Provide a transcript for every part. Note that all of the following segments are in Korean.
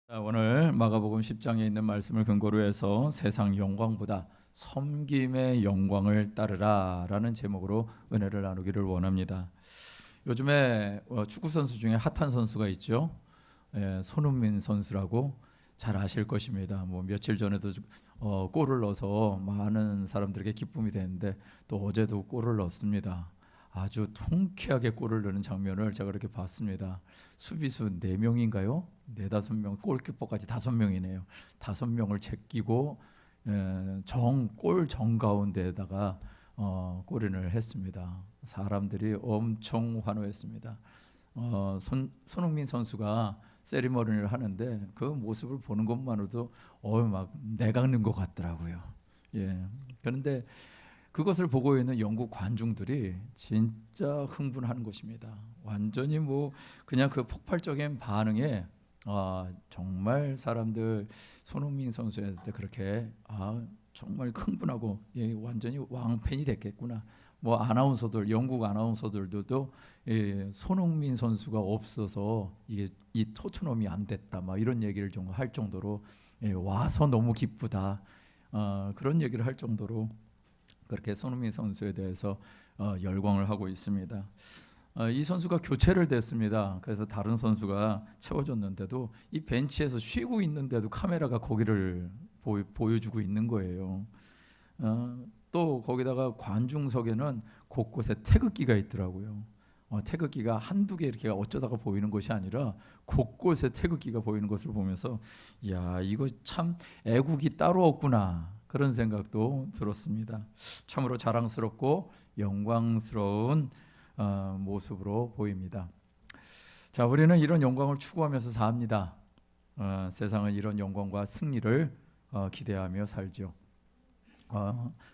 오늘 마가복음 10장에 있는 말씀을 근거로 해서 세상 영광보다 섬김의 영광을 따르라 라는 제목으로 은혜를 나누기를 원합니다. 요즘에 축구 선수 중에 핫한 선수가 있죠. 손흥민 선수라고 잘 아실 것입니다. 며칠 전에도 골을 넣어서 많은 사람들에게 기쁨이 됐는데 또 어제도 골을 넣었습니다. 아주 통쾌하게 골을 넣는 장면을 제가 그렇게 봤습니다. 수비수 4명인가요? 4-5명, 골키퍼까지 5명이네요. 5명을 제끼고 골 정가운데에다가 골인을 했습니다. 사람들이 엄청 환호했습니다. 손흥민 선수가 세리머니를 하는데 그 모습을 보는 것만으로도 막 내가 넣은 것 같더라고요. 그런데 그것을 보고 있는 영국 관중들이 진짜 흥분하는 것입니다. 완전히 그냥 그 폭발적인 반응에 정말 사람들 손흥민 선수한테 그렇게 정말 흥분하고 완전히 왕팬이 됐겠구나. 아나운서들, 영국 아나운서들도 손흥민 선수가 없어서 이 토트넘이 안 됐다, 이런 얘기를 좀 할 정도로 와서 너무 기쁘다, 그런 얘기를 할 정도로 그렇게 손흥민 선수에 대해서 열광을 하고 있습니다. 이 선수가 교체를 됐습니다. 그래서 다른 선수가 채워줬는데도 이 벤치에서 쉬고 있는데도 카메라가 거기를 보여주고 있는 거예요. 또 거기다가 관중석에는 곳곳에 태극기가 있더라고요. 태극기가 한두 개 이렇게 어쩌다가 보이는 것이 아니라 곳곳에 태극기가 보이는 것을 보면서 이거 참 애국이 따로 없구나, 그런 생각도 들었습니다. 참으로 자랑스럽고 영광스러운 모습으로 보입니다. 자, 우리는 이런 영광을 추구하면서 삽니다. 세상은 이런 영광과 승리를 기대하며 살죠.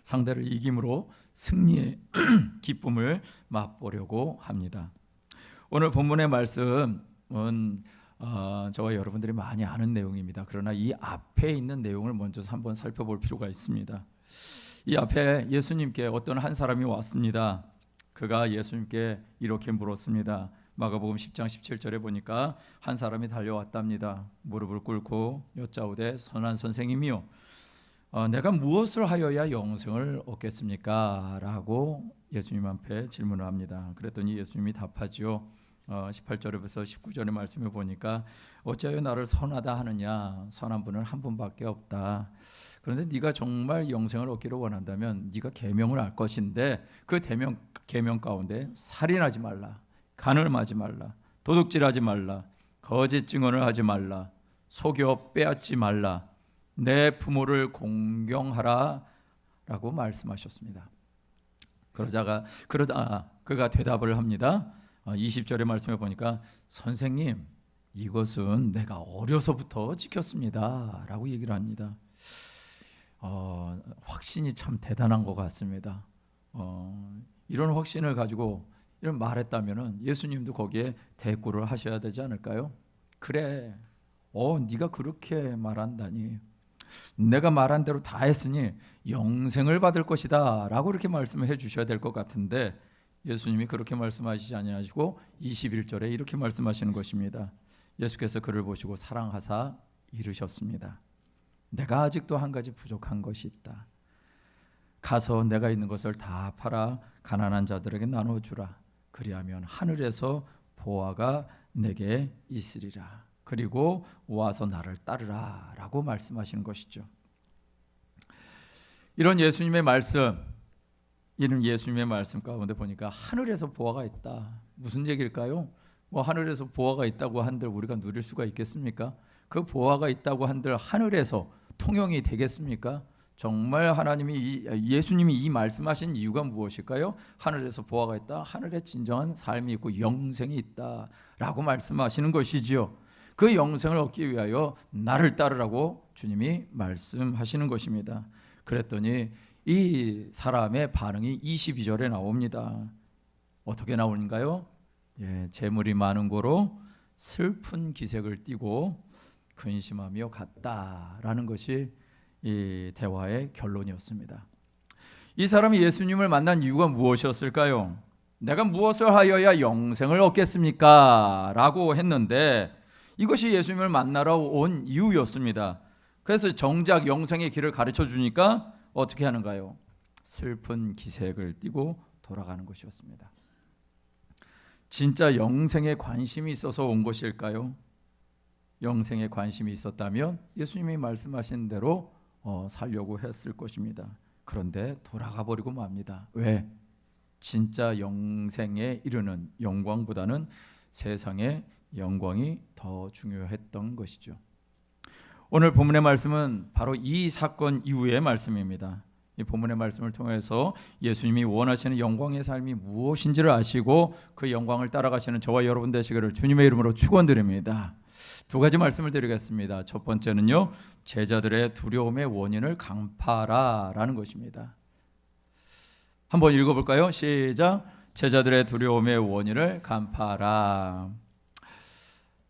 상대를 이김으로 승리의 기쁨을 맛보려고 합니다. 오늘 본문의 말씀은 저와 여러분들이 많이 아는 내용입니다. 그러나 이 앞에 있는 내용을 먼저 한번 살펴볼 필요가 있습니다. 이 앞에 예수님께 어떤 한 사람이 왔습니다. 그가 예수님께 이렇게 물었습니다. 마가복음 10장 17절에 보니까 한 사람이 달려왔답니다. 무릎을 꿇고 여짜오되 선한 선생님이요, 내가 무엇을 하여야 영생을 얻겠습니까? 라고 예수님 앞에 질문을 합니다. 그랬더니 예수님이 답하지요. 18절에서 19절의 말씀을 보니까 어찌하여 나를 선하다 하느냐, 선한 분은 한 분밖에 없다. 그런데 네가 정말 영생을 얻기를 원한다면 네가 계명을 알 것인데 그 계명 가운데 살인하지 말라, 간음하지 말라, 도둑질하지 말라, 거짓 증언을 하지 말라, 속여 빼앗지 말라, 내 부모를 공경하라 라고 말씀하셨습니다. 그러다 그가 대답을 합니다. 20절의 말씀에 보니까 선생님, 이것은 내가 어려서부터 지켰습니다 라고 얘기를 합니다. 확신이 참 대단한 것 같습니다. 이런 확신을 가지고 이런 말했다면 예수님도 거기에 대꾸를 하셔야 되지 않을까요? 그래, 네가 그렇게 말한다니 내가 말한 대로 다 했으니 영생을 받을 것이다 라고 이렇게 말씀을 해주셔야 될 것 같은데 예수님이 그렇게 말씀하시지 아니하시고 21절에 이렇게 말씀하시는 것입니다. 예수께서 그를 보시고 사랑하사 이르셨습니다. 내가 아직도 한 가지 부족한 것이 있다. 가서 내가 있는 것을 다 팔아 가난한 자들에게 나눠주라. 그리하면 하늘에서 보화가 내게 있으리라. 그리고 와서 나를 따르라 라고 말씀하시는 것이죠. 이런 예수님의 말씀 가운데 보니까 하늘에서 보화가 있다. 무슨 얘기일까요? 하늘에서 보화가 있다고 한들 우리가 누릴 수가 있겠습니까? 그 보화가 있다고 한들 하늘에서 통용이 되겠습니까? 정말 예수님이 이 말씀하신 이유가 무엇일까요? 하늘에서 보화가 있다, 하늘에 진정한 삶이 있고 영생이 있다 라고 말씀하시는 것이지요. 그 영생을 얻기 위하여 나를 따르라고 주님이 말씀하시는 것입니다. 그랬더니 이 사람의 반응이 22절에 나옵니다. 어떻게 나오는가요? 재물이 많은 고로 슬픈 기색을 띠고 근심하며 갔다라는 것이 이 대화의 결론이었습니다. 이 사람이 예수님을 만난 이유가 무엇이었을까요? 내가 무엇을 하여야 영생을 얻겠습니까? 라고 했는데 이것이 예수님을 만나러 온 이유였습니다. 그래서 정작 영생의 길을 가르쳐 주니까 어떻게 하는가요? 슬픈 기색을 띠고 돌아가는 것이었습니다. 진짜 영생에 관심이 있어서 온 것일까요? 영생에 관심이 있었다면 예수님이 말씀하신 대로 살려고 했을 것입니다. 그런데 돌아가 버리고 맙니다. 왜? 진짜 영생에 이르는 영광보다는 세상의 영광이 더 중요했던 것이죠. 오늘 본문의 말씀은 바로 이 사건 이후의 말씀입니다. 이 본문의 말씀을 통해서 예수님이 원하시는 영광의 삶이 무엇인지를 아시고 그 영광을 따라가시는 저와 여러분 되시기를 주님의 이름으로 축원드립니다. 두 가지 말씀을 드리겠습니다. 첫 번째는요, 제자들의 두려움의 원인을 강파라라는 것입니다. 한번 읽어볼까요? 시작. 제자들의 두려움의 원인을 강파라.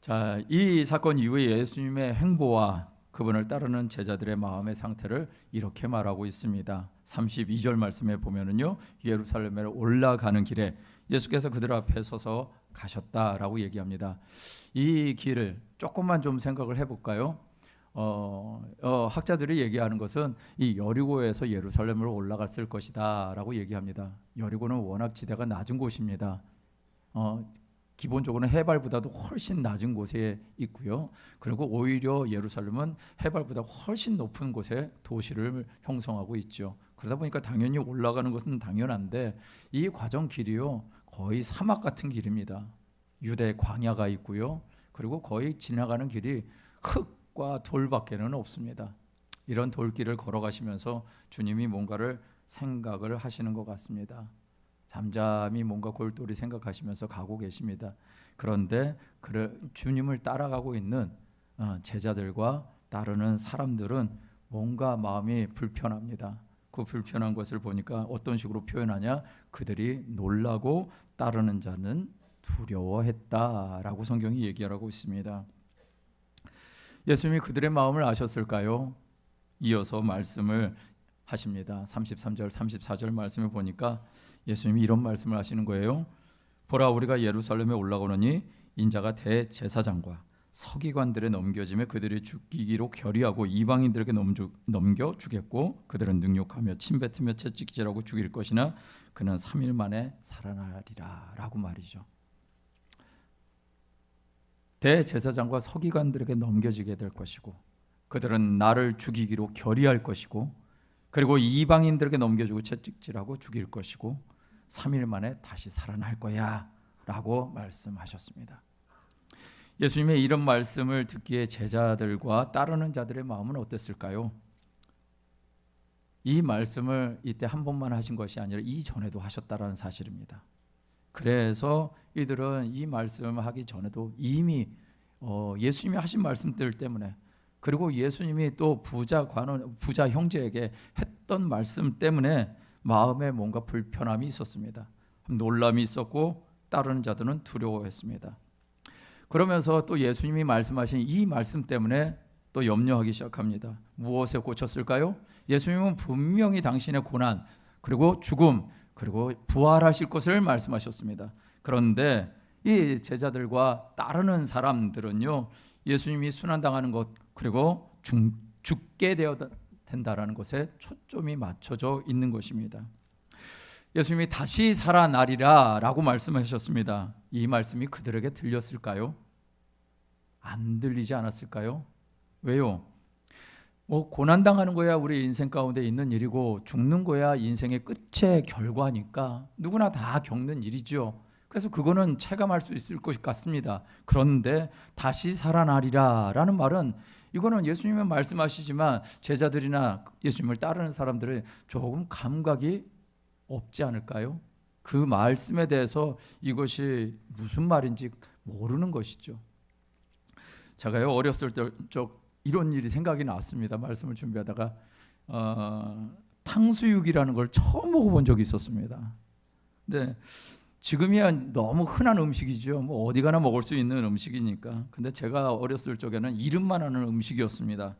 자, 이 사건 이후에 예수님의 행보와 그분을 따르는 제자들의 마음의 상태를 이렇게 말하고 있습니다. 32절 말씀에 보면은요, 예루살렘에 올라가는 길에 예수께서 그들 앞에 서서 가셨다라고 얘기합니다. 이 길을 조금만 좀 생각을 해볼까요? 학자들이 얘기하는 것은 이 여리고에서 예루살렘으로 올라갔을 것이다라고 얘기합니다. 여리고는 워낙 지대가 낮은 곳입니다. 기본적으로 해발보다도 훨씬 낮은 곳에 있고요. 그리고 오히려 예루살렘은 해발보다 훨씬 높은 곳에 도시를 형성하고 있죠. 그러다 보니까 당연히 올라가는 것은 당연한데 이 과정 길이요, 거의 사막 같은 길입니다. 유대 광야가 있고요. 그리고 거의 지나가는 길이 흙과 돌밖에는 없습니다. 이런 돌길을 걸어가시면서 주님이 뭔가를 생각을 하시는 것 같습니다. 잠잠히 뭔가 골똘히 생각하시면서 가고 계십니다. 그런데 주님을 따라가고 있는 제자들과 따르는 사람들은 뭔가 마음이 불편합니다. 그 불편한 것을 보니까 어떤 식으로 표현하냐? 그들이 놀라고 따르는 자는 두려워했다라고 성경이 얘기하고 있습니다. 예수님이 그들의 마음을 아셨을까요? 이어서 말씀을 하십니다. 33절, 34절 말씀을 보니까 예수님이 이런 말씀을 하시는 거예요. 보라, 우리가 예루살렘에 올라오느니 인자가 대제사장과 서기관들의 넘겨짐에 그들이 죽이기로 결의하고 이방인들에게 넘겨주겠고 그들은 능욕하며 침뱉으며 채찍질하고 죽일 것이나 그는 3일 만에 살아나리라 라고 말이죠. 대제사장과 서기관들에게 넘겨지게 될 것이고 그들은 나를 죽이기로 결의할 것이고 그리고 이방인들에게 넘겨주고 채찍질하고 죽일 것이고 3일 만에 다시 살아날 거야 라고 말씀하셨습니다. 예수님의 이런 말씀을 듣기에 제자들과 따르는 자들의 마음은 어땠을까요? 이 말씀을 이때 한 번만 하신 것이 아니라 이전에도 하셨다라는 사실입니다. 그래서 이들은 이 말씀을 하기 전에도 이미 예수님이 하신 말씀들 때문에 그리고 예수님이 또 부자 형제에게 했던 말씀 때문에 마음에 뭔가 불편함이 있었습니다. 놀람이 있었고 따르는 자들은 두려워했습니다. 그러면서 또 예수님이 말씀하신 이 말씀 때문에 또 염려하기 시작합니다. 무엇에 꽂혔을까요? 예수님은 분명히 당신의 고난 그리고 죽음 그리고 부활하실 것을 말씀하셨습니다. 그런데 이 제자들과 따르는 사람들은요, 예수님이 순환당하는 것 그리고 죽게 된다라는 것에 초점이 맞춰져 있는 것입니다. 예수님이 다시 살아나리라 라고 말씀하셨습니다. 이 말씀이 그들에게 들렸을까요? 안 들리지 않았을까요? 왜요? 고난당하는 거야 우리 인생 가운데 있는 일이고 죽는 거야 인생의 끝의 결과니까 누구나 다 겪는 일이죠. 그래서 그거는 체감할 수 있을 것 같습니다. 그런데 다시 살아나리라 라는 말은 이거는 예수님은 말씀하시지만 제자들이나 예수님을 따르는 사람들은 조금 감각이 없지 않을까요? 그 말씀에 대해서 이것이 무슨 말인지 모르는 것이죠. 제가요 어렸을 때 이런 일이 생각이 났습니다. 말씀을 준비하다가 탕수육이라는 걸 처음 먹어본 적이 있었습니다. 근데 지금이야 너무 흔한 음식이죠. 뭐 어디 가나 먹을 수 있는 음식이니까. 근데 제가 어렸을 적에는 이름만 아는 음식이었습니다.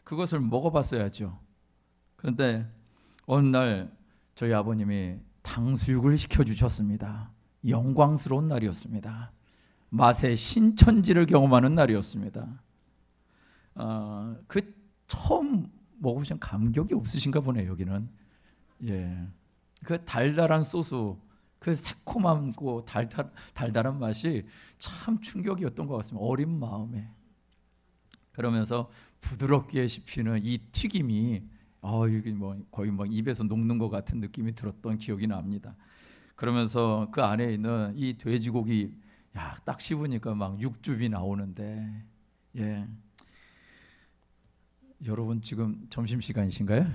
그것을 먹어봤어야죠. 그런데 어느 날 저희 아버님이 탕수육을 시켜주셨습니다. 영광스러운 날이었습니다. 맛의 신천지를 경험하는 날이었습니다. 그 처음 먹으신 감격이 없으신가 보네요. 여기는 그 달달한 소스, 그 새콤함고 달달한 맛이 참 충격이었던 것 같습니다. 어린 마음에. 그러면서 부드럽게 씹히는 이 튀김이 이게 거의 입에서 녹는 것 같은 느낌이 들었던 기억이 납니다. 그러면서 그 안에 있는 이 돼지고기 딱 씹으니까 막 육즙이 나오는데 여러분 지금 점심시간이신가요?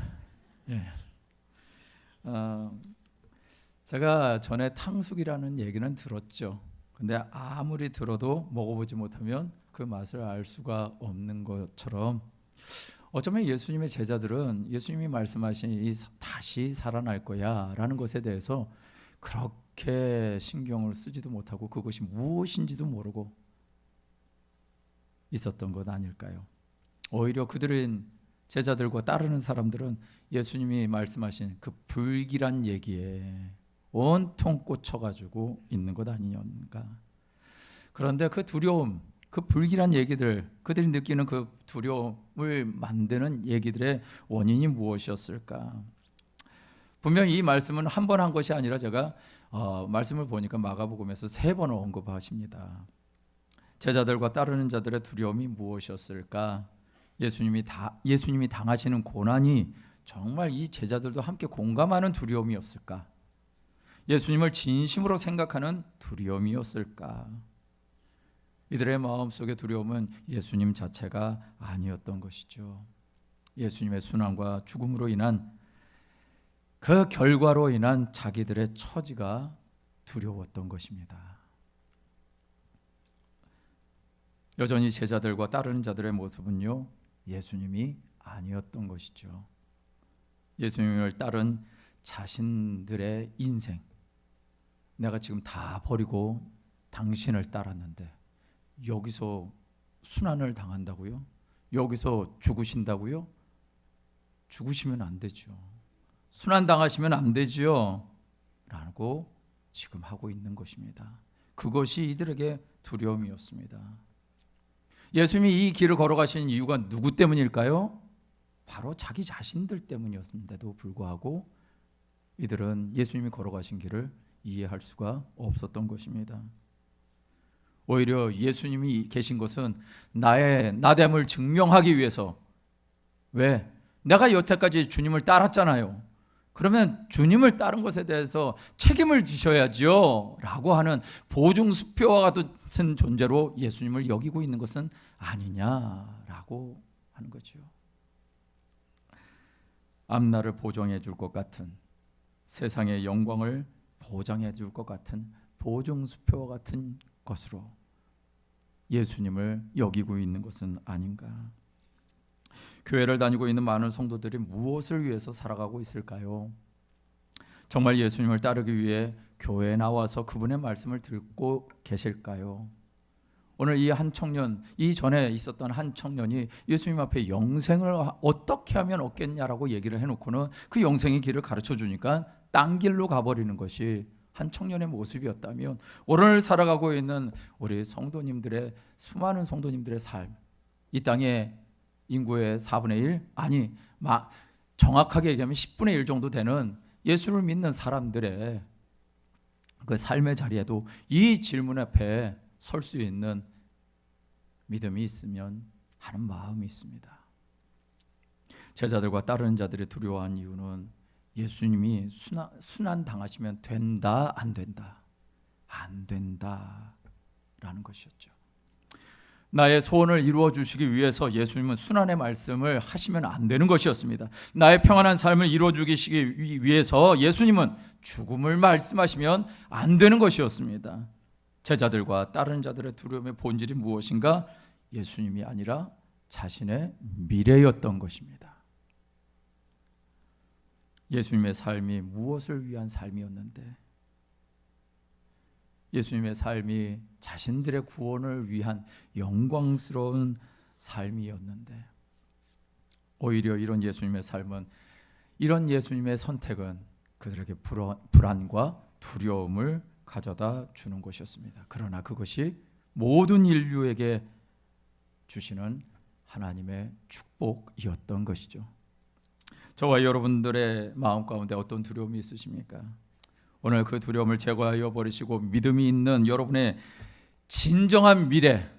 제가 전에 탕수육이라는 얘기는 들었죠. 근데 아무리 들어도 먹어보지 못하면 그 맛을 알 수가 없는 것처럼 어쩌면 예수님의 제자들은 예수님이 말씀하신 이 다시 살아날 거야 라는 것에 대해서 그렇게 신경을 쓰지도 못하고 그것이 무엇인지도 모르고 있었던 것 아닐까요? 오히려 그들은 제자들과 따르는 사람들은 예수님이 말씀하신 그 불길한 얘기에 온통 꽂혀가지고 있는 것 아니었는가. 그런데 그 두려움, 그 불길한 얘기들, 그들이 느끼는 그 두려움을 만드는 얘기들의 원인이 무엇이었을까? 분명히 이 말씀은 한 번 한 것이 아니라 제가 말씀을 보니까 마가복음에서 3번 언급하십니다. 제자들과 따르는 자들의 두려움이 무엇이었을까? 예수님이 당하시는 고난이 정말 이 제자들도 함께 공감하는 두려움이었을까? 예수님을 진심으로 생각하는 두려움이었을까? 이들의 마음속의 두려움은 예수님 자체가 아니었던 것이죠. 예수님의 순환과 죽음으로 인한 그 결과로 인한 자기들의 처지가 두려웠던 것입니다. 여전히 제자들과 따르는 자들의 모습은요, 예수님이 아니었던 것이죠. 예수님을 따른 자신들의 인생, 내가 지금 다 버리고 당신을 따랐는데 여기서 순환을 당한다고요? 여기서 죽으신다고요? 죽으시면 안 되죠. 순환당하시면 안 되죠 라고 지금 하고 있는 것입니다. 그것이 이들에게 두려움이었습니다. 예수님이 이 길을 걸어가신 이유가 누구 때문일까요? 바로 자기 자신들 때문이었는데도 불구하고 이들은 예수님이 걸어가신 길을 이해할 수가 없었던 것입니다. 오히려 예수님이 계신 것은 나의 나됨을 증명하기 위해서, 왜? 내가 여태까지 주님을 따랐잖아요. 그러면 주님을 따른 것에 대해서 책임을 지셔야죠 라고 하는 보증수표와 같은 존재로 예수님을 여기고 있는 것은 아니냐라고 하는 거죠. 앞날을 보장해 줄 것 같은, 세상의 영광을 보장해 줄 것 같은 보증수표와 같은 것으로 예수님을 여기고 있는 것은 아닌가. 교회를 다니고 있는 많은 성도들이 무엇을 위해서 살아가고 있을까요? 정말 예수님을 따르기 위해 교회에 나와서 그분의 말씀을 듣고 계실까요? 오늘 이 한 청년, 이 전에 있었던 한 청년이 예수님 앞에 영생을 어떻게 하면 얻겠냐라고 얘기를 해놓고는 그 영생의 길을 가르쳐 주니까 딴 길로 가버리는 것이 한 청년의 모습이었다면, 오늘 살아가고 있는 우리 성도님들의, 수많은 성도님들의 삶, 이 땅에 인구의 4분의 1, 아니 정확하게 얘기하면 10분의 1 정도 되는 예수를 믿는 사람들의 그 삶의 자리에도 이 질문 앞에 설 수 있는 믿음이 있으면 하는 마음이 있습니다. 제자들과 따르는 자들이 두려워한 이유는 예수님이 순환 당하시면 된다, 안 된다, 안 된다라는 것이었죠. 나의 소원을 이루어 주시기 위해서 예수님은 순환의 말씀을 하시면 안 되는 것이었습니다. 나의 평안한 삶을 이루어 주시기 위해서 예수님은 죽음을 말씀하시면 안 되는 것이었습니다. 제자들과 따르는 자들의 두려움의 본질이 무엇인가? 예수님이 아니라 자신의 미래였던 것입니다. 예수님의 삶이 무엇을 위한 삶이었는데, 예수님의 삶이 자신들의 구원을 위한 영광스러운 삶이었는데, 오히려 이런 예수님의 삶은, 이런 예수님의 선택은 그들에게 불안과 두려움을 가져다 주는 것이었습니다. 그러나 그것이 모든 인류에게 주시는 하나님의 축복이었던 것이죠. 저와 여러분들의 마음 가운데 어떤 두려움이 있으십니까? 오늘 그 두려움을 제거하여 버리시고 믿음이 있는 여러분의 진정한 미래,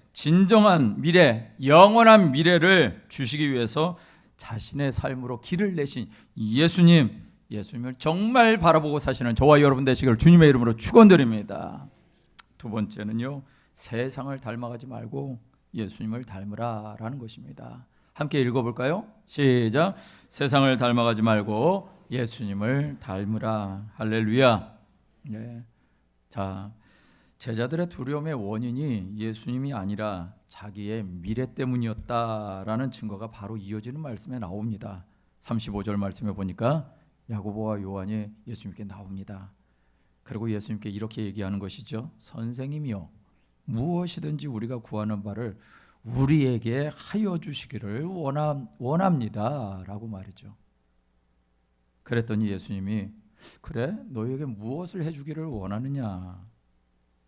영원한 미래를 주시기 위해서 자신의 삶으로 길을 내신 예수님을 정말 바라보고 사시는 저와 여러분 되시기를 주님의 이름으로 축원드립니다. 두 번째는요, 세상을 닮아가지 말고 예수님을 닮으라라는 것입니다. 함께 읽어볼까요? 시작. 세상을 닮아가지 말고 예수님을 닮으라. 할렐루야. 네. 자, 제자들의 두려움의 원인이 예수님이 아니라 자기의 미래 때문이었다라는 증거가 바로 이어지는 말씀에 나옵니다. 35절 말씀에 보니까 야고보와 요한이 예수님께 나옵니다. 그리고 예수님께 이렇게 얘기하는 것이죠. 선생님이요, 무엇이든지 우리가 구하는 바를 우리에게 하여 주시기를 원합니다 라고 말이죠. 그랬더니 예수님이 그래? 너희에게 무엇을 해주기를 원하느냐?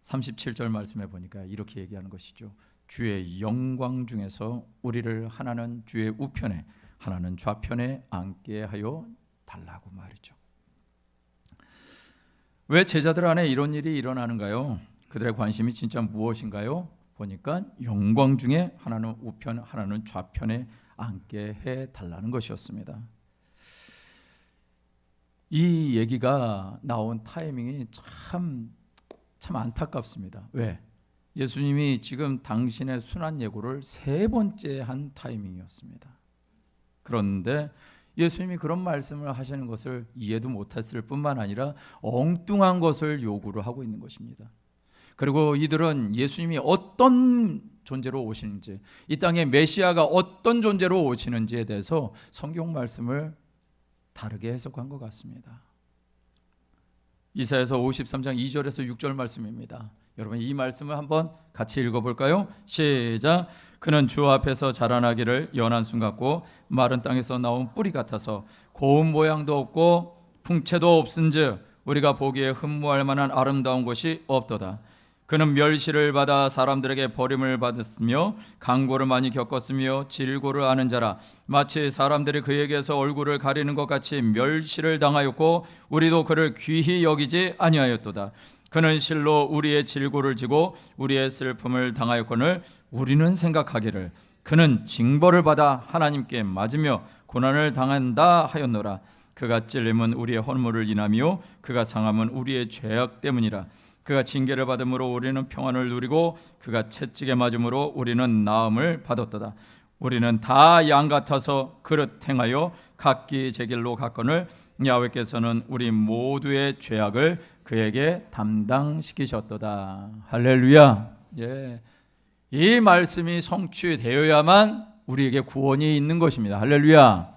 37절 말씀에 보니까 이렇게 얘기하는 것이죠. 주의 영광 중에서 우리를 하나는 주의 우편에 하나는 좌편에 앉게 하여 달라고 말이죠. 왜 제자들 안에 이런 일이 일어나는가요? 그들의 관심이 진짜 무엇인가요? 보니까 영광 중에 하나는 우편, 하나는 좌편에 앉게 해달라는 것이었습니다. 이 얘기가 나온 타이밍이 참 안타깝습니다. 왜? 예수님이 지금 당신의 순환 예고를 세 번째 한 타이밍이었습니다. 그런데 예수님이 그런 말씀을 하시는 것을 이해도 못했을 뿐만 아니라 엉뚱한 것을 요구를 하고 있는 것입니다. 그리고 이들은 예수님이 어떤 존재로 오시는지, 이 땅에 메시아가 어떤 존재로 오시는지에 대해서 성경 말씀을 다르게 해석한 것 같습니다. 이사야서 53장 2절에서 6절 말씀입니다. 여러분 이 말씀을 한번 같이 읽어볼까요? 시작. 그는 주 앞에서 자라나기를 연한 순 같고 마른 땅에서 나온 뿌리 같아서 고운 모양도 없고 풍채도 없은즉 우리가 보기에 흠모할 만한 아름다운 것이 없도다. 그는 멸시를 받아 사람들에게 버림을 받았으며 강고를 많이 겪었으며 질고를 아는 자라. 마치 사람들이 그에게서 얼굴을 가리는 것 같이 멸시를 당하였고 우리도 그를 귀히 여기지 아니하였도다. 그는 실로 우리의 질고를 지고 우리의 슬픔을 당하였거늘 우리는 생각하기를 그는 징벌을 받아 하나님께 맞으며 고난을 당한다 하였노라. 그가 찔림은 우리의 허물을 인하며 그가 상함은 우리의 죄악 때문이라. 그가 징계를 받음으로 우리는 평안을 누리고 그가 채찍에 맞음으로 우리는 나음을 받았도다. 우리는 다 양 같아서 그릇 행하여 각기 제 길로 갔거늘 야훼께서는 우리 모두의 죄악을 그에게 담당시키셨도다. 할렐루야. 예. 이 말씀이 성취되어야만 우리에게 구원이 있는 것입니다. 할렐루야.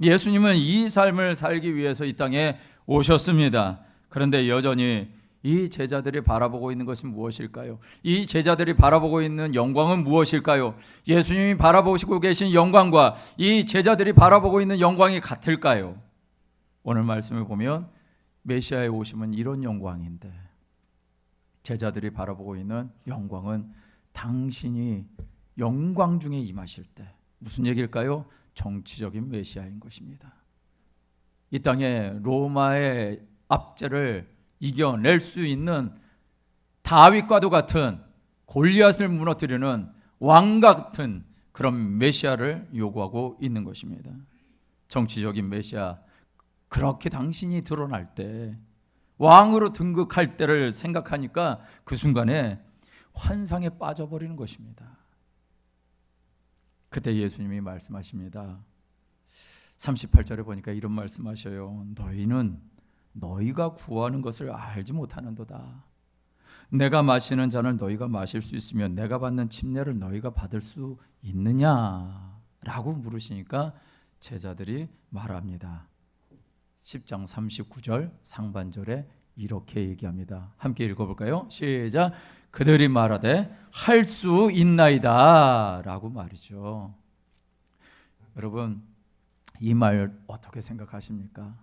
예수님은 이 삶을 살기 위해서 이 땅에 오셨습니다. 그런데 여전히 이 제자들이 바라보고 있는 것은 무엇일까요? 이 제자들이 바라보고 있는 영광은 무엇일까요? 예수님이 바라보시고 계신 영광과 이 제자들이 바라보고 있는 영광이 같을까요? 오늘 말씀을 보면 메시아의 오심은 이런 영광인데 제자들이 바라보고 있는 영광은 당신이 영광 중에 임하실 때 무슨 얘기일까요? 정치적인 메시아인 것입니다. 이 땅에 로마의 압제를 이겨낼 수 있는 다윗과도 같은 골리앗을 무너뜨리는 왕 같은 그런 메시아를 요구하고 있는 것입니다. 정치적인 메시아, 그렇게 당신이 드러날 때 왕으로 등극할 때를 생각하니까 그 순간에 환상에 빠져버리는 것입니다. 그때 예수님이 말씀하십니다. 38절에 보니까 이런 말씀하셔요. 너희는 너희가 구하는 것을 알지 못하는도다. 내가 마시는 잔을 너희가 마실 수 있으면 내가 받는 침례를 너희가 받을 수 있느냐? 라고 물으시니까 제자들이 말합니다. 10장 39절 상반절에 이렇게 얘기합니다. 함께 읽어볼까요? 시작. 그들이 말하되 할 수 있나이다 라고 말이죠. 여러분 이 말 어떻게 생각하십니까?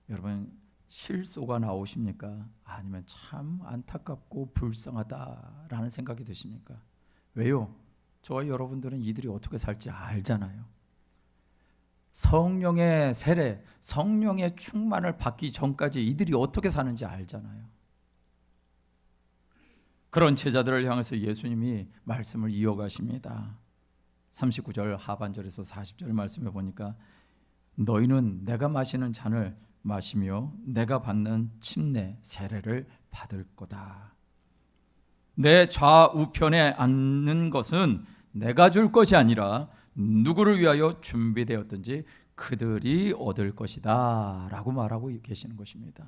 여러분 실소가 나오십니까? 아니면 참 안타깝고 불쌍하다라는 생각이 드십니까? 왜요? 저와 여러분들은 이들이 어떻게 살지 알잖아요. 성령의 세례, 성령의 충만을 받기 전까지 이들이 어떻게 사는지 알잖아요. 그런 제자들을 향해서 예수님이 말씀을 이어가십니다. 39절 하반절에서 40절 말씀해 보니까 너희는 내가 마시는 잔을 마시며 내가 받는 침례 세례를 받을 거다. 내 좌우편에 앉는 것은 내가 줄 것이 아니라 누구를 위하여 준비되었든지 그들이 얻을 것이다 라고 말하고 계시는 것입니다.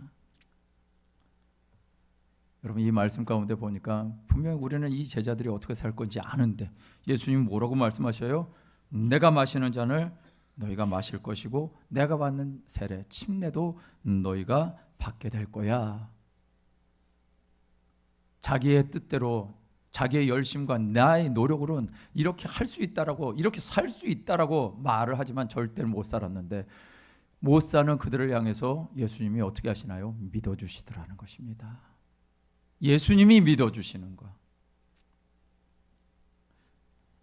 여러분, 이 말씀 가운데 보니까 분명히 우리는 이 제자들이 어떻게 살 건지 아는데 예수님 뭐라고 말씀하셔요? 내가 마시는 잔을 너희가 마실 것이고 내가 받는 세례, 침례도 너희가 받게 될 거야. 자기의 뜻대로, 자기의 열심과 나의 노력으로는 이렇게 할 수 있다라고, 이렇게 살 수 있다라고 말을 하지만 절대로 못 살았는데, 못 사는 그들을 향해서 예수님이 어떻게 하시나요? 믿어주시더라는 것입니다. 예수님이 믿어주시는 것.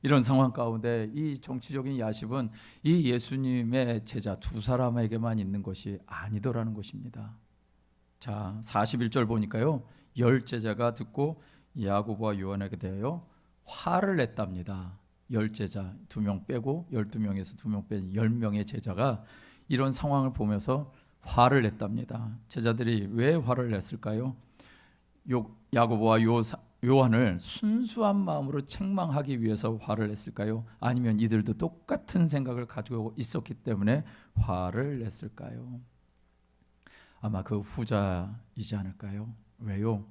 이런 상황 가운데 이 정치적인 야심은 이 예수님의 제자 두 사람에게만 있는 것이 아니더라는 것입니다. 자, 41절 보니까요, 열 제자가 듣고 야고보와 요한에게 대하여 화를 냈답니다. 열 제자 2명 빼고 12명에서 2명 뺀 10명의 제자가 이런 상황을 보면서 화를 냈답니다. 제자들이 왜 화를 냈을까요? 야고보와 요한을 순수한 마음으로 책망하기 위해서 화를 냈을까요? 아니면 이들도 똑같은 생각을 가지고 있었기 때문에 화를 냈을까요? 아마 그 후자이지 않을까요? 왜요?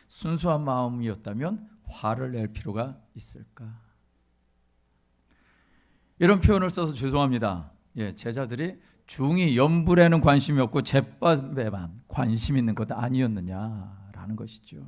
순수한 마음이었다면 화를 낼 필요가 있을까? 이런 표현을 써서 죄송합니다. 제자들이 중이 연불에는 관심이 없고 제밥에만 관심 있는 것 아니었느냐라는 것이죠.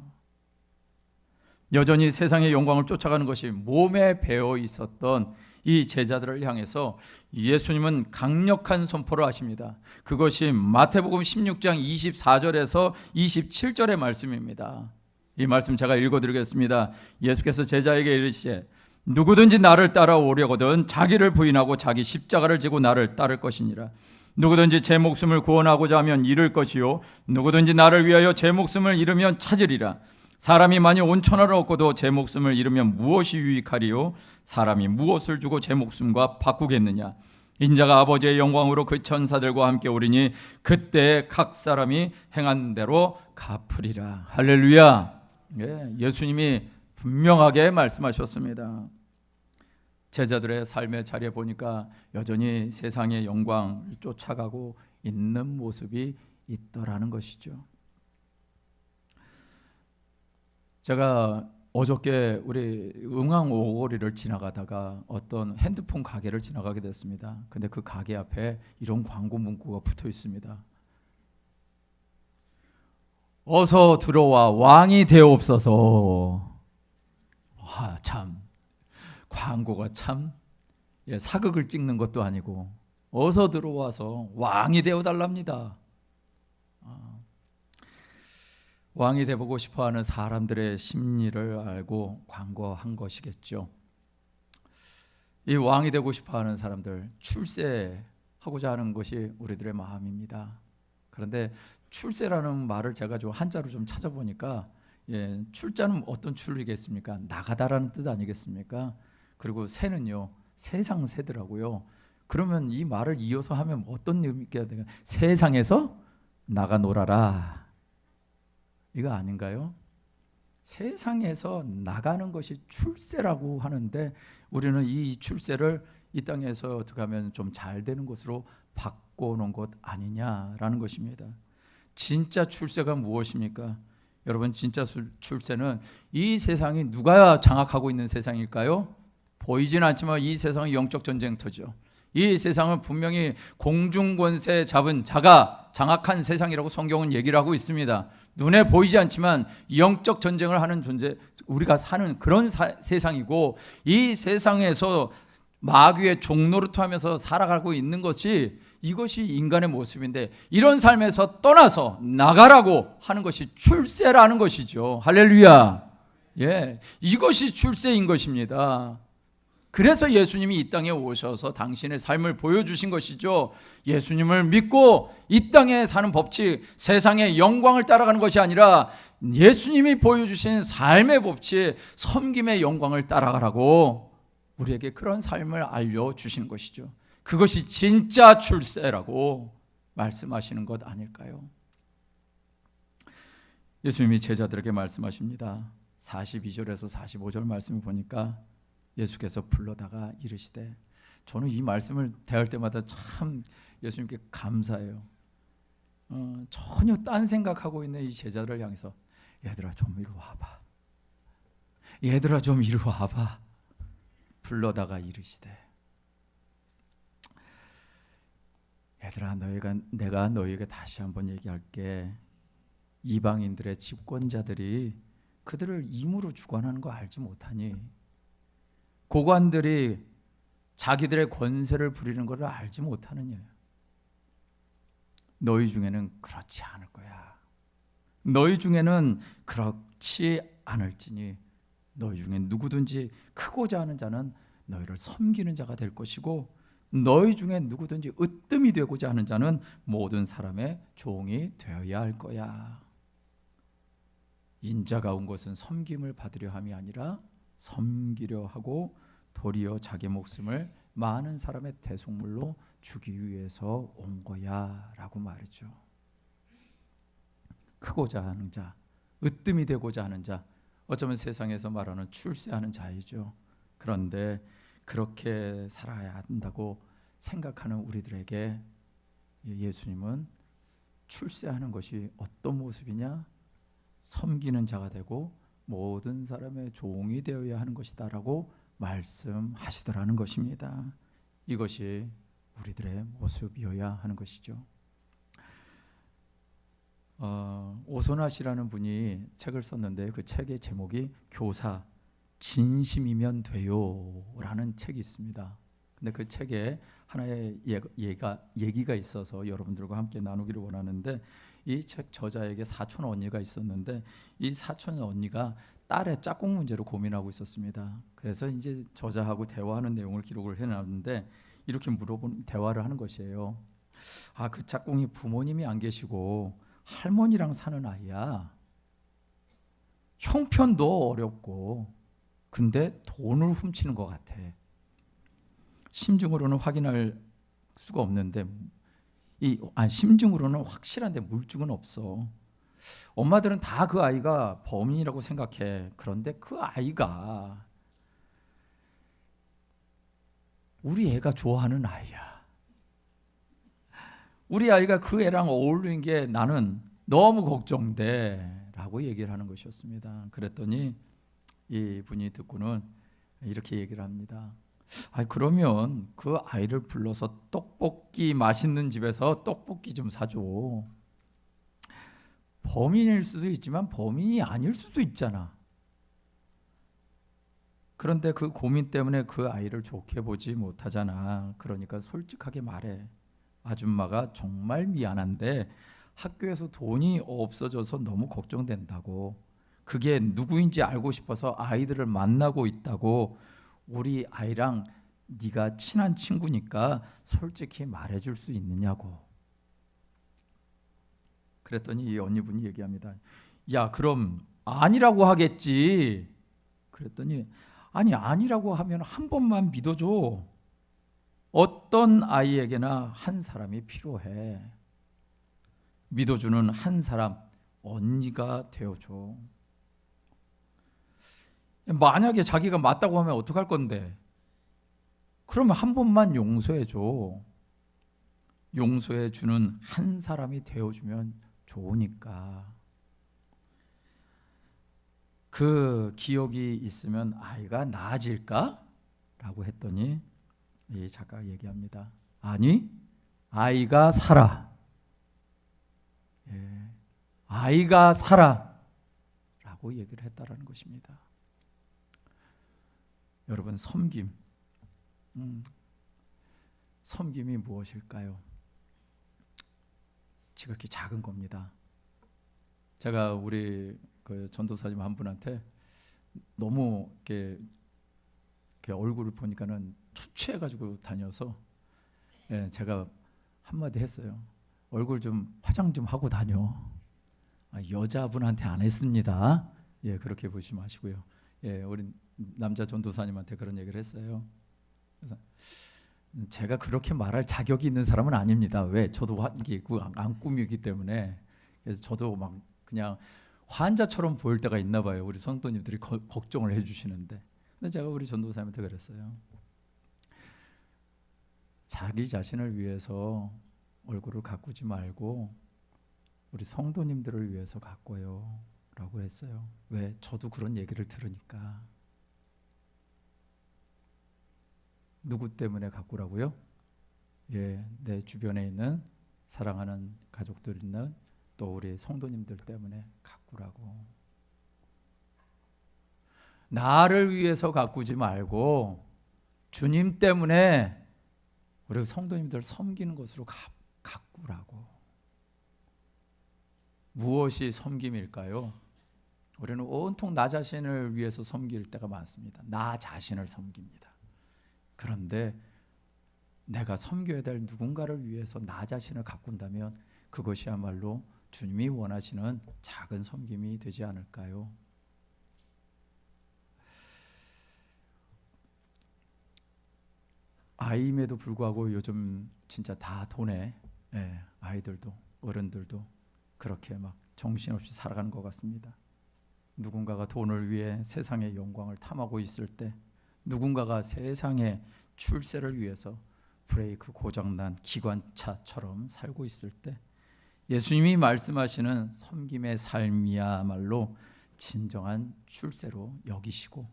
여전히 세상의 영광을 쫓아가는 것이 몸에 배어 있었던 이 제자들을 향해서 예수님은 강력한 선포를 하십니다. 그것이 마태복음 16장 24절에서 27절의 말씀입니다. 이 말씀 제가 읽어드리겠습니다. 예수께서 제자에게 이르시되 누구든지 나를 따라오려거든 자기를 부인하고 자기 십자가를 지고 나를 따를 것이니라. 누구든지 제 목숨을 구원하고자 하면 잃을 것이요 누구든지 나를 위하여 제 목숨을 잃으면 찾으리라. 사람이 만일 온 천하를 얻고도 제 목숨을 잃으면 무엇이 유익하리요? 사람이 무엇을 주고 제 목숨과 바꾸겠느냐? 인자가 아버지의 영광으로 그 천사들과 함께 오리니 그때 각 사람이 행한 대로 갚으리라. 할렐루야. 예수님이 분명하게 말씀하셨습니다. 제자들의 삶의 자리에 보니까 여전히 세상의 영광을 쫓아가고 있는 모습이 있더라는 것이죠. 제가 어저께 우리 응항 오거리를 지나가다가 어떤 핸드폰 가게를 지나가게 됐습니다. 근데 그 가게 앞에 이런 광고 문구가 붙어 있습니다. 어서 들어와 왕이 되옵소서. 참 광고가 참 사극을 찍는 것도 아니고 어서 들어와서 왕이 되어달랍니다. 왕이 되보고 싶어하는 사람들의 심리를 알고 광고한 것이겠죠. 이 왕이 되고 싶어하는 사람들, 출세하고자 하는 것이 우리들의 마음입니다. 그런데 출세라는 말을 제가 좀 한자로 좀 찾아보니까 출자는 어떤 출이겠습니까? 나가다라는 뜻 아니겠습니까? 그리고 세는요, 세상 세더라고요. 그러면 이 말을 이어서 하면 어떤 의미가 될까요? 세상에서 나가 놀아라. 이거 아닌가요? 세상에서 나가는 것이 출세라고 하는데 우리는 이 출세를 이 땅에서 어떻게 하면 좀 잘 되는 것으로 바꿔놓은 것 아니냐라는 것입니다. 진짜 출세가 무엇입니까? 여러분, 진짜 출세는 이 세상이 누가 장악하고 있는 세상일까요? 보이진 않지만 이 세상은 영적 전쟁터죠. 이 세상은 분명히 공중권세 잡은 자가 장악한 세상이라고 성경은 얘기를 하고 있습니다. 눈에 보이지 않지만 영적 전쟁을 하는 존재, 우리가 사는 그런 세상이고, 이 세상에서 마귀의 종노릇하면서 살아가고 있는 것이 이것이 인간의 모습인데 이런 삶에서 떠나서 나가라고 하는 것이 출세라는 것이죠. 할렐루야. 예, 이것이 출세인 것입니다. 그래서 예수님이 이 땅에 오셔서 당신의 삶을 보여주신 것이죠. 예수님을 믿고 이 땅에 사는 법칙, 세상의 영광을 따라가는 것이 아니라 예수님이 보여주신 삶의 법칙, 섬김의 영광을 따라가라고 우리에게 그런 삶을 알려주시는 것이죠. 그것이 진짜 출세라고 말씀하시는 것 아닐까요? 예수님이 제자들에게 말씀하십니다. 42절에서 45절 말씀을 보니까 예수께서 불러다가 이르시되, 저는 이 말씀을 대할 때마다 참 예수님께 감사해요. 전혀 딴 생각하고 있는 이 제자들을 향해서 얘들아 좀 이리 와봐. 얘들아 좀 이리 와봐. 불러다가 이르시되, 얘들아 내가 너희에게 다시 한번 얘기할게. 이방인들의 집권자들이 그들을 임으로 주관하는 거 알지 못하니? 고관들이 자기들의 권세를 부리는 것을 알지 못하느냐? 너희 중에는 그렇지 않을 거야. 너희 중에는 그렇지 않을지니 너희 중에 누구든지 크고자 하는 자는 너희를 섬기는 자가 될 것이고 너희 중에 누구든지 으뜸이 되고자 하는 자는 모든 사람의 종이 되어야 할 거야. 인자가 온 것은 섬김을 받으려 함이 아니라 섬기려 하고 도리어 자기 목숨을 많은 사람의 대속물로 주기 위해서 온 거야 라고 말이죠. 크고자 하는 자, 으뜸이 되고자 하는 자, 어쩌면 세상에서 말하는 출세하는 자이죠. 그런데 그렇게 살아야 한다고 생각하는 우리들에게 예수님은 출세하는 것이 어떤 모습이냐? 섬기는 자가 되고 모든 사람의 종이 되어야 하는 것이다라고 말씀하시더라는 것입니다. 이것이 우리들의 모습이어야 하는 것이죠. 오소나 씨라는 분이 책을 썼는데 그 책의 제목이 교사 진심이면 돼요라는 책이 있습니다. 근데 그 책에 하나의 얘기가 있어서 여러분들과 함께 나누기를 원하는데, 이 책 저자에게 사촌 언니가 있었는데 이 사촌 언니가 딸의 짝꿍 문제로 고민하고 있었습니다. 그래서 이제 저자하고 대화하는 내용을 기록을 해놨는데 이렇게 대화를 하는 것이에요. 그 짝꿍이 부모님이 안 계시고 할머니랑 사는 아이야. 형편도 어렵고 근데 돈을 훔치는 것 같아. 심증으로는 확인할 수가 없는데 심증으로는 확실한데 물증은 없어. 엄마들은 다 그 아이가 범인이라고 생각해. 그런데 그 아이가 우리 애가 좋아하는 아이야. 우리 아이가 그 애랑 어울리는 게 나는 너무 걱정돼 라고 얘기를 하는 것이었습니다. 그랬더니 이 분이 듣고는 이렇게 얘기를 합니다. 그러면 그 아이를 불러서 떡볶이 맛있는 집에서 떡볶이 좀 사줘. 범인일 수도 있지만 범인이 아닐 수도 있잖아. 그런데 그 고민 때문에 그 아이를 좋게 보지 못하잖아. 그러니까 솔직하게 말해. 아줌마가 정말 미안한데 학교에서 돈이 없어져서 너무 걱정된다고. 그게 누구인지 알고 싶어서 아이들을 만나고 있다고. 우리 아이랑 네가 친한 친구니까 솔직히 말해줄 수 있느냐고. 그랬더니 이 언니분이 얘기합니다. 야, 그럼 아니라고 하겠지. 그랬더니 아니라고 하면 한 번만 믿어줘. 어떤 아이에게나 한 사람이 필요해. 믿어주는 한 사람, 언니가 되어줘. 만약에 자기가 맞다고 하면 어떡할 건데? 그러면 한 번만 용서해줘. 용서해주는 한 사람이 되어주면 좋으니까. 그 기억이 있으면 아이가 나아질까? 라고 했더니 이 작가가 얘기합니다. 아니, 아이가 살아. 아이가 살아 라고 얘기를 했다라는 것입니다. 여러분, 섬김, 섬김이 무엇일까요? 지극히 작은 겁니다. 제가 우리 그 전도사님 한 분한테 너무 이렇게 얼굴을 보니까는 초췌해가지고 다녀서 제가 한마디 했어요. 얼굴 좀 화장 좀 하고 다녀. 여자분한테 안 했습니다. 그렇게 보시지 마시고요. 우리 남자 전도사님한테 그런 얘기를 했어요. 그래서 제가 그렇게 말할 자격이 있는 사람은 아닙니다. 왜? 저도 안 꾸미기 때문에. 그래서 저도 막 그냥 환자처럼 보일 때가 있나 봐요. 우리 성도님들이 걱정을 해주시는데. 근데 제가 우리 전도사님한테 그랬어요. 자기 자신을 위해서 얼굴을 가꾸지 말고 우리 성도님들을 위해서 가꿔요 라고 했어요. 왜? 저도 그런 얘기를 들으니까. 누구 때문에 가꾸라고요? 내 주변에 있는 사랑하는 가족들 있는 또 우리 성도님들 때문에 가꾸라고. 나를 위해서 가꾸지 말고 주님 때문에 우리 성도님들 섬기는 것으로 가꾸라고. 무엇이 섬김일까요? 우리는 온통 나 자신을 위해서 섬길 때가 많습니다. 나 자신을 섬깁니다. 그런데 내가 섬겨야 될 누군가를 위해서 나 자신을 가꾼다면 그것이야말로 주님이 원하시는 작은 섬김이 되지 않을까요? 아이임에도 불구하고 요즘 진짜 다 돈에 아이들도 어른들도 그렇게 막 정신없이 살아가는 것 같습니다. 누군가가 돈을 위해 세상의 영광을 탐하고 있을 때, 누군가가 세상의 출세를 위해서 브레이크 고장난 기관차처럼 살고 있을 때, 예수님이 말씀하시는 섬김의 삶이야말로 진정한 출세로 여기시고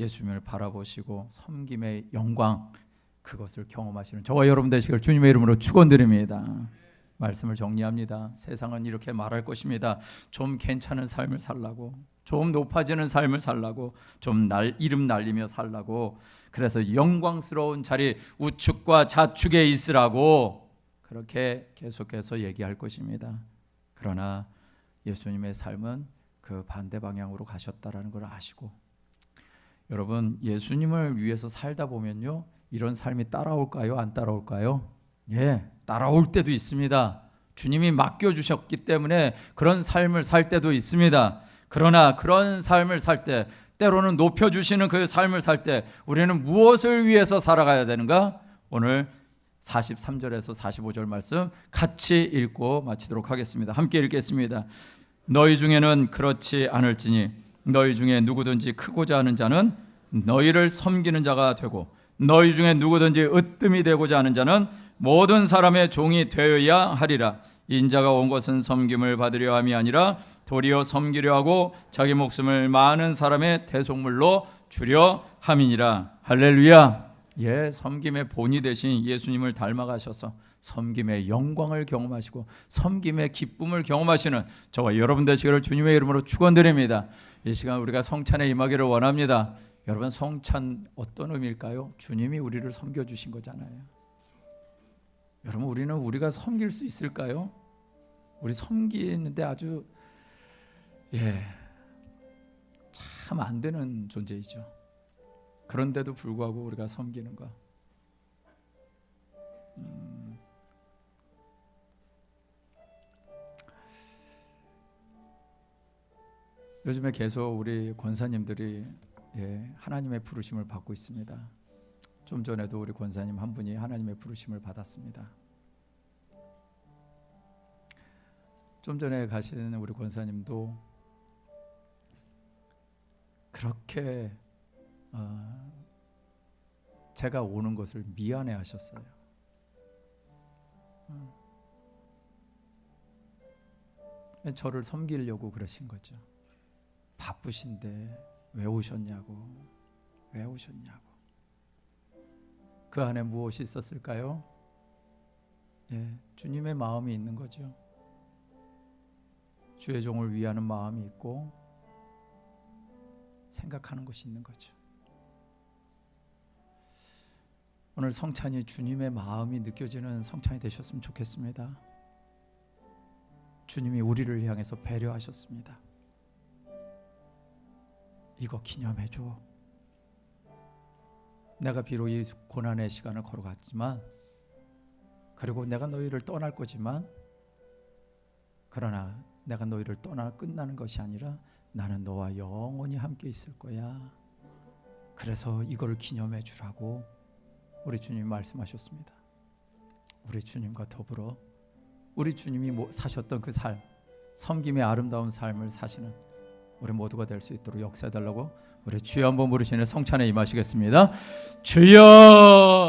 예수님을 바라보시고 섬김의 영광, 그것을 경험하시는 저와 여러분 되시길 주님의 이름으로 축원드립니다. 말씀을 정리합니다. 세상은 이렇게 말할 것입니다. 좀 괜찮은 삶을 살라고, 좀 높아지는 삶을 살라고, 좀 이름 날리며 살라고, 그래서 영광스러운 자리 우측과 좌측에 있으라고 그렇게 계속해서 얘기할 것입니다. 그러나 예수님의 삶은 그 반대 방향으로 가셨다라는 걸 아시고, 여러분 예수님을 위해서 살다 보면요, 이런 삶이 따라올까요? 안 따라올까요? 따라올 때도 있습니다. 주님이 맡겨주셨기 때문에 그런 삶을 살 때도 있습니다. 그러나 그런 삶을 살 때, 때로는 높여주시는 그 삶을 살 때 우리는 무엇을 위해서 살아가야 되는가? 오늘 43절에서 45절 말씀 같이 읽고 마치도록 하겠습니다. 함께 읽겠습니다. 너희 중에는 그렇지 않을지니 너희 중에 누구든지 크고자 하는 자는 너희를 섬기는 자가 되고, 너희 중에 누구든지 으뜸이 되고자 하는 자는 모든 사람의 종이 되어야 하리라. 인자가 온 것은 섬김을 받으려 함이 아니라 도리어 섬기려 하고 자기 목숨을 많은 사람의 대속물로 주려 함이니라. 할렐루야. 섬김의 본이 되신 예수님을 닮아가셔서 섬김의 영광을 경험하시고 섬김의 기쁨을 경험하시는 저와 여러분 되시기를 주님의 이름으로 축원드립니다. 이 시간 우리가 성찬에 임하기를 원합니다. 여러분, 성찬 어떤 의미일까요? 주님이 우리를 섬겨주신 거잖아요. 여러분, 우리가 섬길 수 있을까요? 우리 섬기는데 아주 참 안 되는 존재이죠. 그런데도 불구하고 우리가 섬기는 것, 요즘에 계속 우리 권사님들이 하나님의 부르심을 받고 있습니다. 좀 전에도 우리 권사님 한 분이 하나님의 부르심을 받았습니다. 좀 전에 가신 우리 권사님도 그렇게 제가 오는 것을 미안해 하셨어요. 저를 섬기려고 그러신 거죠. 바쁘신데 왜 오셨냐고. 그 안에 무엇이 있었을까요? 주님의 마음이 있는 거죠. 주의 종을 위하는 마음이 있고 생각하는 것이 있는 거죠. 오늘 성찬이 주님의 마음이 느껴지는 성찬이 되셨으면 좋겠습니다. 주님이 우리를 향해서 배려하셨습니다. 이거 기념해줘. 내가 비록 이 고난의 시간을 걸어갔지만, 그리고 내가 너희를 떠날 거지만, 그러나 내가 너희를 떠나 끝나는 것이 아니라 나는 너와 영원히 함께 있을 거야. 그래서 이걸 기념해 주라고 우리 주님 말씀하셨습니다. 우리 주님과 더불어 우리 주님이 사셨던 그 삶, 섬김의 아름다운 삶을 사시는 우리 모두가 될 수 있도록 역사해 달라고 우리 주여 한번 부르시는 성찬에 임하시겠습니다. 주여